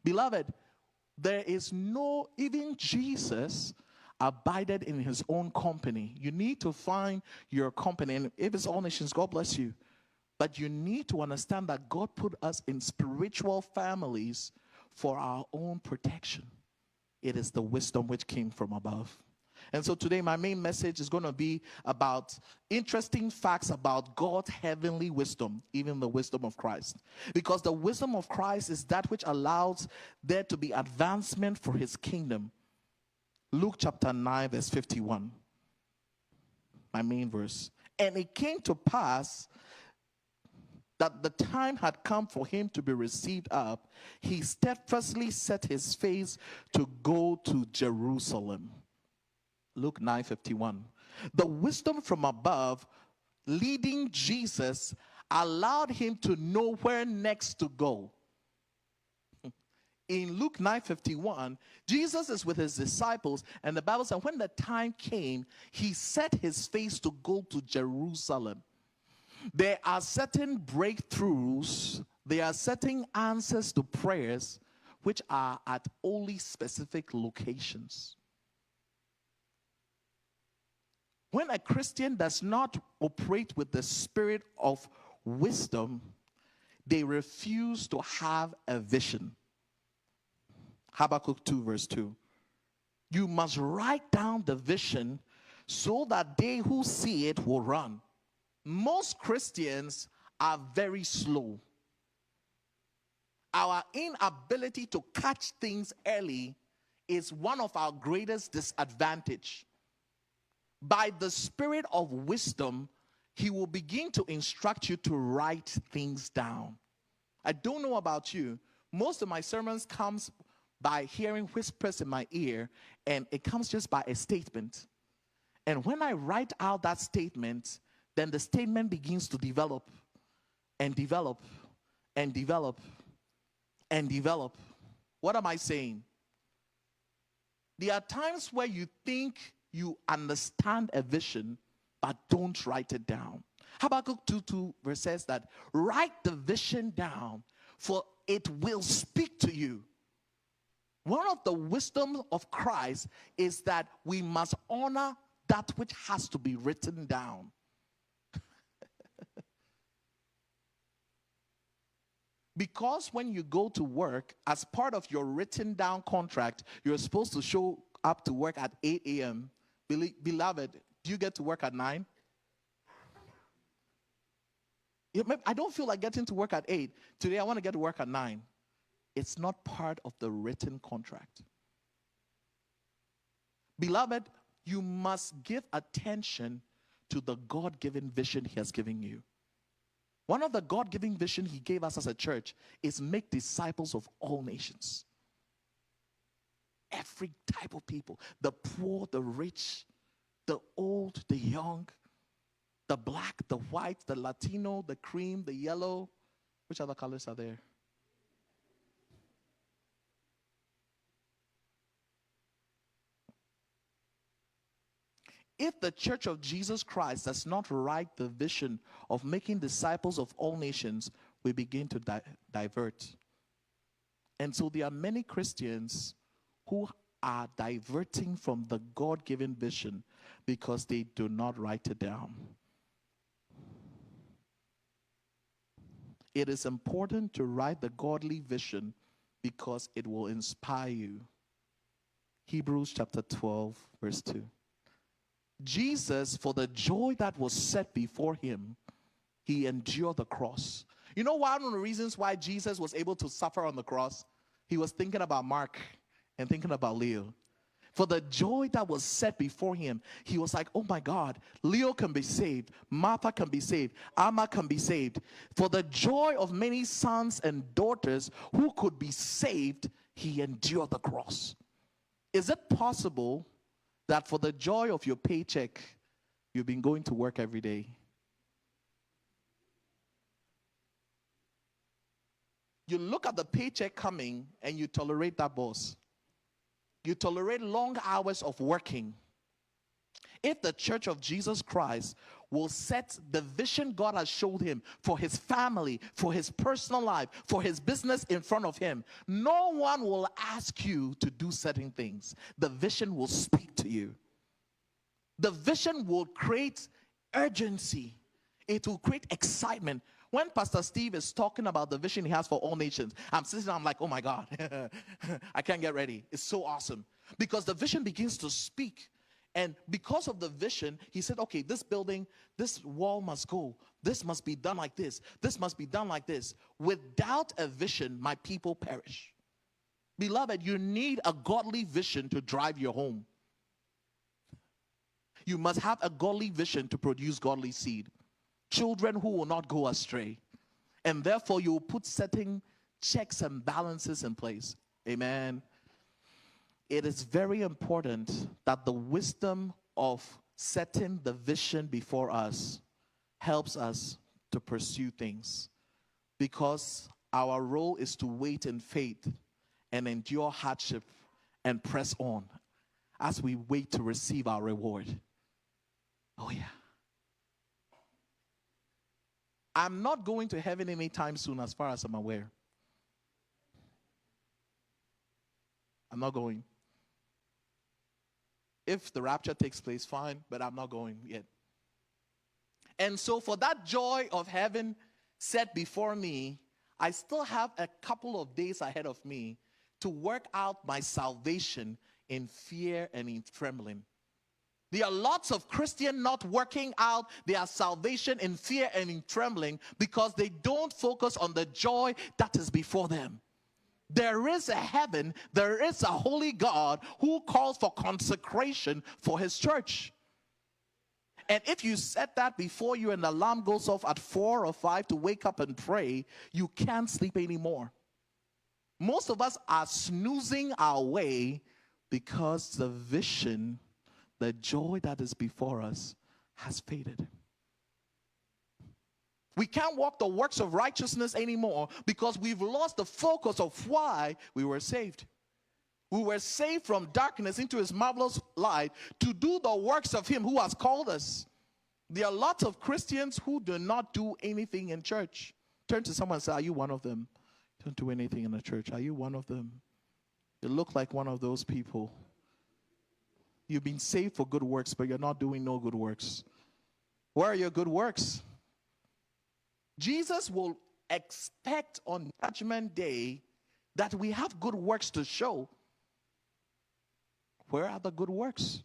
Beloved, there is no, even Jesus abided in his own company. You need to find your company. And if it's all nations, God bless you. But you need to understand that God put us in spiritual families for our own protection. It is the wisdom which came from above. And so today my main message is going to be about interesting facts about God's heavenly wisdom, even the wisdom of Christ. Because the wisdom of Christ is that which allows there to be advancement for his kingdom. Luke chapter 9 verse 51. My main verse. And it came to pass that the time had come for him to be received up. He steadfastly set his face to go to Jerusalem. Luke 9:51. The wisdom from above leading Jesus allowed him to know where next to go. In Luke 9:51, Jesus is with his disciples, and the Bible says when the time came, he set his face to go to Jerusalem. There are certain breakthroughs, there are certain answers to prayers which are at only specific locations. When a Christian does not operate with the spirit of wisdom, they refuse to have a vision. Habakkuk 2 verse 2. You must write down the vision so that they who see it will run. Most Christians are very slow. Our inability to catch things early is one of our greatest disadvantage. By the spirit of wisdom, he will begin to instruct you to write things down. I don't know about you. Most of my sermons comes by hearing whispers in my ear, and it comes just by a statement. And when I write out that statement, then the statement begins to develop and develop and develop and develop. What am I saying? There are times where you think you understand a vision, but don't write it down. Habakkuk 2:2 verse says that, write the vision down, for it will speak to you. One of the wisdoms of Christ is that we must honor that which has to be written down. Because when you go to work, as part of your written down contract, you're supposed to show up to work at 8 a.m. Beloved, do you get to work at 9? I don't feel like getting to work at 8. Today I want to get to work at 9. It's not part of the written contract. Beloved, you must give attention to the God-given vision he has given you. One of the God-given vision he gave us as a church is make disciples of all nations. Every type of people, the poor, the rich, the old, the young, the black, the white, the Latino, the cream, the yellow. Which other colors are there? If the Church of Jesus Christ does not write the vision of making disciples of all nations, we begin to divert. And so there are many Christians who are diverting from the God-given vision because they do not write it down. It is important to write the godly vision because it will inspire you. Hebrews chapter 12 verse 2. Jesus, for the joy that was set before him, he endured the cross. You know one of the reasons why Jesus was able to suffer on the cross? He was thinking about Mark and thinking about Leo. For the joy that was set before him, he was like, oh my God, Leo can be saved, Martha can be saved, Amma can be saved. For the joy of many sons and daughters who could be saved, he endured the cross. Is it possible that for the joy of your paycheck, you've been going to work every day? You look at the paycheck coming and you tolerate that boss. You tolerate long hours of working. If the church of Jesus Christ will set the vision God has showed him for his family, for his personal life, for his business in front of him, no one will ask you to do certain things. The vision will speak to you. The vision will create urgency. It will create excitement. When Pastor Steve is talking about the vision he has for all nations, I'm sitting there, I'm like, oh my God, I can't get ready. It's so awesome. Because the vision begins to speak. And because of the vision, he said, okay, this building, this wall must go. This must be done like this. This must be done like this. Without a vision, my people perish. Beloved, you need a godly vision to drive your home. You must have a godly vision to produce godly seed. Children who will not go astray. And therefore, you will put certain checks and balances in place. Amen. It is very important that the wisdom of setting the vision before us helps us to pursue things. Because our role is to wait in faith and endure hardship and press on as we wait to receive our reward. Oh yeah. I'm not going to heaven anytime soon as far as I'm aware. I'm not going. If the rapture takes place, fine, but I'm not going yet. And so for that joy of heaven set before me, I still have a couple of days ahead of me to work out my salvation in fear and in trembling. There are lots of Christians not working out their salvation in fear and in trembling because they don't focus on the joy that is before them. There is a heaven, there is a holy God who calls for consecration for his church. And if you set that before you and the alarm goes off at 4 or 5 to wake up and pray, you can't sleep anymore. Most of us are snoozing our way because the vision, the joy that is before us has faded. We can't walk the works of righteousness anymore because we've lost the focus of why we were saved. We were saved from darkness into his marvelous light to do the works of him who has called us. There are lots of Christians who do not do anything in church. Turn to someone and say, are you one of them? Don't do anything in the church. Are you one of them? You look like one of those people. You've been saved for good works, but you're not doing no good works. Where are your good works? Jesus will expect on Judgment Day that we have good works to show. Where are the good works?